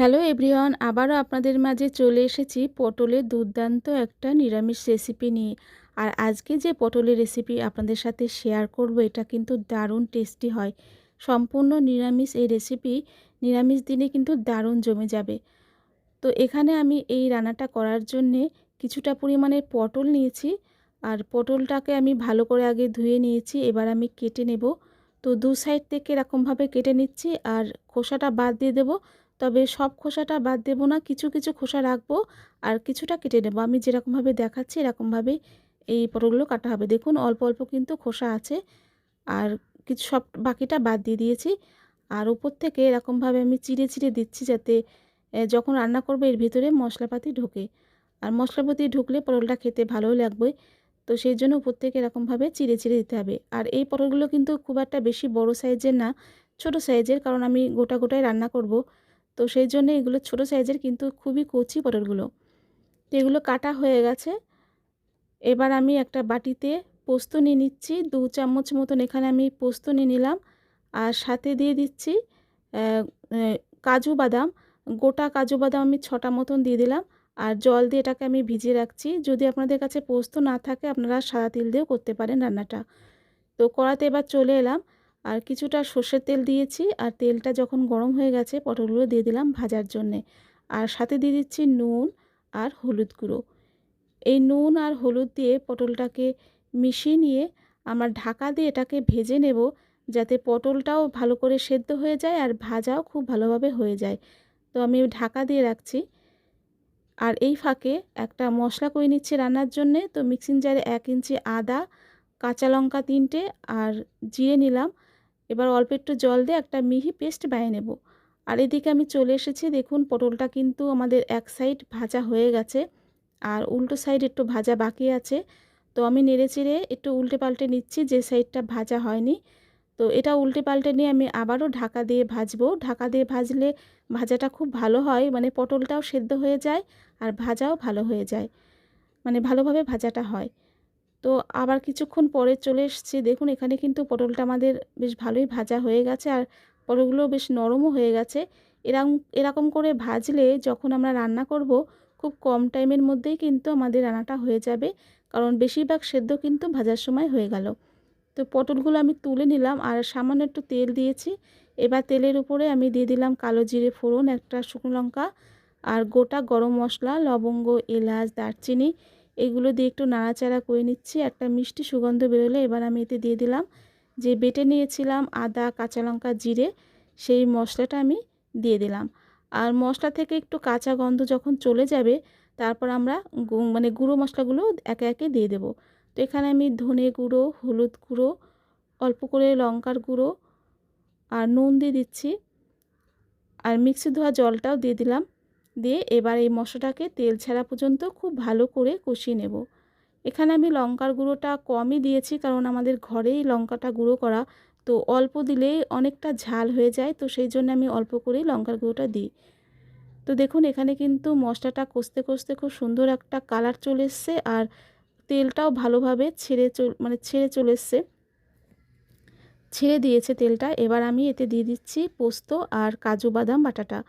Hello everyone, আবারও আপনাদের মাঝে চলে এসেছি পটলের দুর্দান্ত একটা নিরামিষ রেসিপি নিয়ে। আর আজকে যে পটলের রেসিপি আপনাদের সাথে শেয়ার করব, এটা কিন্তু দারুণ টেস্টি হয়। সম্পূর্ণ নিরামিষ এই রেসিপি নিরামিষ দিনে কিন্তু দারুণ জমে যাবে। তো এখানে আমি এই রান্নাটা করার জন্যে কিছুটা পরিমাণে পটল নিয়েছি। আর পটলটাকে আমি ভালো করে আগে ধুয়ে নিয়েছি, এবার আমি কেটে নেব। তো দু সাইড থেকে এরকমভাবে কেটে নিচ্ছি আর খোসাটা বাদ দিয়ে দেবো। তবে সব খোসাটা বাদ দেব না, কিছু কিছু খোসা রাখবো আর কিছুটা কেটে নেব। আমি যেরকমভাবে দেখাচ্ছি এরকমভাবে এই পটলগুলো কাটা হবে। দেখুন অল্প অল্প কিন্তু খোসা আছে আর কিছু সব বাকিটা বাদ দিয়ে দিয়েছি। আর উপর থেকে এরকমভাবে আমি চিড়ে চিড়ে দিচ্ছি, যাতে যখন রান্না করবো এর ভিতরে মশলাপাতি ঢোকে। আর মশলাপাতি ঢুকলে পটলটা খেতে ভালোই লাগবে। তো সেই জন্য উপর থেকে এরকমভাবে চিড়ে চিড়ে দিতে হবে। আর এই পটলগুলো কিন্তু খুব একটা বেশি বড় সাইজের না, ছোট সাইজের, কারণ আমি গোটা গোটাই রান্না করব। তো সেই জন্য এগুলো ছোট সাইজের, কিন্তু খুবই কচি পটলগুলো। তো এগুলো কাটা হয়ে গেছে। এবার আমি একটা বাটিতে পোস্ত নিয়ে নিচ্ছি, 2 চামচ মতন এখানে আমি পোস্ত নিয়ে নিলাম। আর সাথে দিয়ে দিচ্ছি কাজু বাদাম, গোটা কাজু বাদাম আমি 6টা মতন দিয়ে দিলাম। আর জল দিয়ে এটাকে আমি ভিজিয়ে রাখছি। যদি আপনাদের কাছে পোস্ত না থাকে আপনারা সাদা তেল দিয়েও করতে পারেন রান্নাটা। তো কড়াতে এবার চলে এলাম আর কিছুটা সর্ষের তেল দিয়েছি। আর তেলটা যখন গরম হয়ে গেছে পটলগুলো দিয়ে দিলাম ভাজার জন্যে। আর সাথে দিয়ে দিচ্ছি নুন আর হলুদ গুঁড়ো। এই নুন আর হলুদ দিয়ে পটলটাকে মিশিয়ে নিয়ে আমার ঢাকা দিয়ে এটাকে ভেজে নেব, যাতে পটলটাও ভালো করে সেদ্ধ হয়ে যায় আর ভাজাও খুব ভালোভাবে হয়ে যায়। তো আমি ঢাকা দিয়ে রাখছি। আর এই ফাঁকে একটা মশলা করে নিচ্ছি রান্নার জন্যে। তো মিক্সিং জারে 1 ইঞ্চি আদা, কাঁচা লঙ্কা 3টে আর জিরে নিলাম। এবার অল্প একটু জল দিয়ে একটা মিহি পেস্ট বানিয়ে নেব। আর এদিকে আমি চলে এসেছি, দেখুন পটলটা কিন্তু আমাদের এক সাইড ভাজা হয়ে গেছে আর উল্টো সাইড একটু ভাজা বাকি আছে। তো আমি নেড়েচেড়ে একটু উল্টে পাল্টে নিচ্ছি যে সাইডটা ভাজা হয়নি। তো এটা উল্টে পাল্টে নিয়ে আমি আবারও ঢাকা দিয়ে ভাজবো। ঢাকা দিয়ে ভাজলে ভাজাটা খুব ভালো হয়, মানে পটলটাও সেদ্ধ হয়ে যায় আর ভাজাও ভালো হয়ে যায়, মানে ভালোভাবে ভাজাটা হয়। তো আবার কিছুক্ষণ পরে চলে এসেছি, দেখুন এখানে কিন্তু পটলটা আমাদের বেশ ভালোই ভাজা হয়ে গেছে আর পটলগুলো বেশ নরমও হয়ে গেছে। এরকম এরকম করে ভাজলে যখন আমরা রান্না করব খুব কম টাইমের মধ্যেই কিন্তু আমাদের রান্নাটা হয়ে যাবে, কারণ বেশিরভাগ সেদ্ধ কিন্তু ভাজার সময় হয়ে গেল। তো পটলগুলো আমি তুলে নিলাম আর সামান্য একটু তেল দিয়েছি। এবার তেলের উপরে আমি দিয়ে দিলাম কালো জিরে ফোড়ন, একটা শুকনো লঙ্কা আর গোটা গরম মশলা, লবঙ্গ, এলাচ, দারচিনি, এগুলো দিয়ে একটু নাড়াচাড়া করে নিচ্ছি। একটা মিষ্টি সুগন্ধ বেরোলে এবার আমি এতে দিয়ে দিলাম যে বেটে নিয়েছিলাম আদা, কাঁচা লঙ্কা, জিরে, সেই মশলাটা আমি দিয়ে দিলাম। আর মশলা থেকে একটু কাঁচা গন্ধ যখন চলে যাবে তারপর আমরা মানে গুঁড়ো মশলাগুলো একে একে দিয়ে দেব। তো এখানে আমি ধনে গুঁড়ো, হলুদ গুঁড়ো, অল্প করে লঙ্কার গুঁড়ো আর নুন দিয়ে দিচ্ছি। আর মিক্সি ধোয়া জলটাও দিয়ে দিলাম। দিয়ে এবার এই মশলাটাকে তেল ছাড়া পর্যন্ত খুব ভালো করে কষিয়ে নেব। এখানে আমি লঙ্কার গুঁড়োটা কমই দিয়েছি, কারণ আমাদের ঘরেই লঙ্কাটা গুঁড়ো করা। তো অল্প দিলেই অনেকটা ঝাল হয়ে যায়, তো সেই জন্য আমি অল্প করেই লঙ্কার গুঁড়োটা দিই। তো দেখুন এখানে কিন্তু মশলাটা কষতে কষতে খুব সুন্দর একটা কালার চলে এসছে আর তেলটাও ভালোভাবে ছেড়ে চলে এসছে, ছেড়ে দিয়েছে তেলটা। এবার আমি এতে দিয়ে দিচ্ছি পোস্ত আর কাজু বাদাম বাটাটা,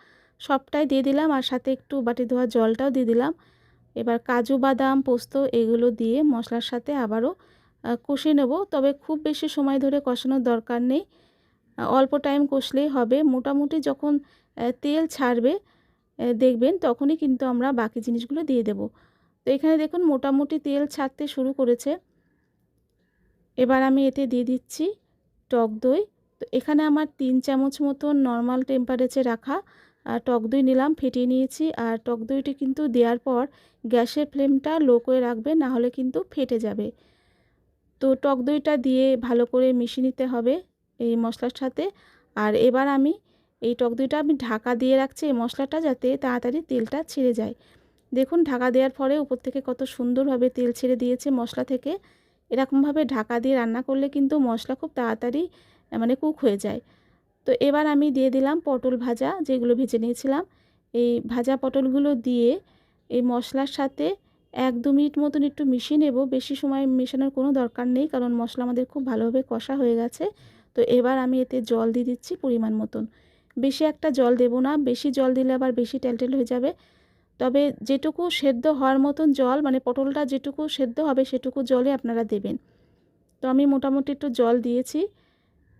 সবটাই দিয়ে দিলাম আর সাথে একটু বাটি ধোয়া জলটাও দিয়ে দিলাম। এবার কাজু বাদাম, পোস্ত এগুলো দিয়ে মশলার সাথে আবারও কষিয়ে নেব। তবে খুব বেশি সময় ধরে কষানোর দরকার নেই, অল্প টাইম কষলেই হবে। মোটামুটি যখন তেল ছাড়বে দেখবেন তখনই কিন্তু আমরা বাকি জিনিসগুলো দিয়ে দেব। তো এখানে দেখুন মোটামুটি তেল ছাড়তে শুরু করেছে। এবার আমি এতে দিয়ে দিচ্ছি টক দই। তো এখানে আমার 3 চামচ মতন নর্মাল টেম্পারেচারে রাখা টক দই নিলাম, ফেটিয়ে নিয়েছি। আর টক দইটি কিন্তু দেওয়ার পর গ্যাসের ফ্লেমটা লো করে রাখবে, না হলে কিন্তু ফেটে যাবে। তো টক দইটা দিয়ে ভালো করে মিশিয়ে নিতে হবে এই মশলার সাথে। আর এবার আমি এই টক দইটা আমি ঢাকা দিয়ে রাখছি এই মশলাটা যাতে তাড়াতাড়ি তেলটা ছেড়ে যায়। দেখুন ঢাকা দেওয়ার পরে উপর থেকে কত সুন্দরভাবে তেল ছেড়ে দিয়েছে মশলা থেকে। এরকমভাবে ঢাকা দিয়ে রান্না করলে কিন্তু মশলা খুব তাড়াতাড়ি মানে কুক হয়ে যায়। তো এবার আমি দিয়ে দিলাম পটল ভাজা, যেগুলো ভেজে নিয়েছিলাম। এই ভাজা পটলগুলো দিয়ে এই মশলার সাথে 1-2 মিনিট মতন একটু মিশিয়ে নেব। বেশি সময় মেশানোর কোনো দরকার নেই, কারণ মশলা আমাদের খুব ভালোভাবে কষা হয়ে গেছে। তো এবার আমি এতে জল দিয়ে দিচ্ছি পরিমাণ মতন। বেশি একটা জল দেব না, বেশি জল দিলে আবার বেশি টেলটেল হয়ে যাবে। তবে যেটুকু সেদ্ধ হওয়ার মতন জল, মানে পটলটা যেটুকু সেদ্ধ হবে সেটুকু জলে আপনারা দেবেন। তো আমি মোটামুটি একটু জল দিয়েছি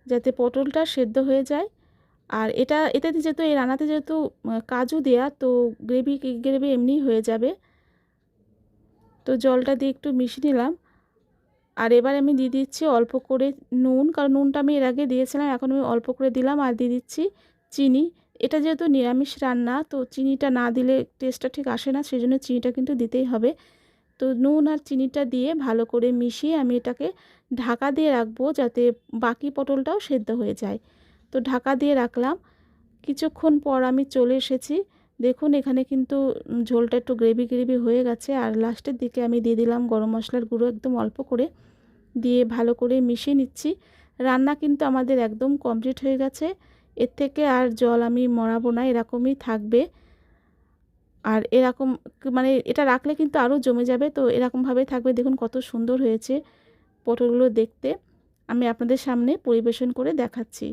যাতে পটলটা সেদ্ধ হয়ে যায়। আর এটাতে যেহেতু এই রান্নাতে যেহেতু কাজু দেয়া, তো গ্রেভি গ্রেভি এমনিই হয়ে যাবে। তো জলটা দিয়ে একটু মিশিয়ে নিলাম। আর এবার আমি দিয়ে দিচ্ছি অল্প করে নুন, কারণ নুনটা আমি এর আগে দিয়েছিলাম, এখন আমি অল্প করে দিলাম। আর দিয়ে দিচ্ছি চিনি। এটা যেহেতু নিরামিষ রান্না, তো চিনিটা না দিলে টেস্টটা ঠিক আসে না, সেই জন্য চিনিটা কিন্তু দিতেই হবে। তো নুন আর চিনিটা দিয়ে ভালো করে মিশিয়ে আমি এটাকে ঢাকা দিয়ে রাখবো যাতে বাকি পটলটাও সেদ্ধ হয়ে যায়। তো ঢাকা দিয়ে রাখলাম। কিছুক্ষণ পর আমি চলে এসেছি। দেখুন এখানে কিন্তু ঝোলটা একটু গ্রেভি গ্রেভি হয়ে গেছে। আর লাস্টের দিকে আমি দিয়ে দিলাম গরম মশলার গুঁড়ো একদম অল্প করে, দিয়ে ভালো করে মিশিয়ে নিচ্ছি। রান্না কিন্তু আমাদের একদম কমপ্লিট হয়ে গেছে। এর থেকে আর জল আমি মরাবো না, এরকমই থাকবে। আর এরকম মানে এটা রাখলে কিন্তু আরও জমে যাবে, তো এরকমভাবে থাকবে। দেখুন কত সুন্দর হয়েছে পটলগুলো দেখতে। আমি আপনাদের সামনে পরিবেশন করে দেখাচ্ছি।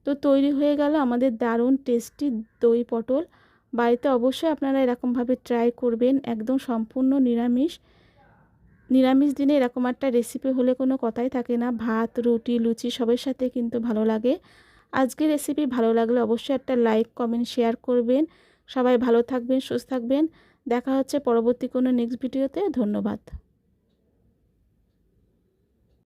তো তৈরি হয়ে গেল আমাদের দারুণ টেস্টি দই পটল। বাড়িতে অবশ্যই আপনারা এরকমভাবে ট্রাই করবেন। একদম সম্পূর্ণ নিরামিষ। নিরামিষ দিনে এরকম একটা রেসিপি হলে কোনো কথাই থাকে না। ভাত, রুটি, লুচি সবের সাথে কিন্তু ভালো লাগে। আজকের রেসিপি ভালো লাগলে অবশ্যই একটা লাইক, কমেন্ট, শেয়ার করবেন। সবাই ভালো থাকবেন, সুস্থ থাকবেন। দেখা হচ্ছে পরবর্তী কোনো নেক্সট ভিডিওতে। ধন্যবাদ।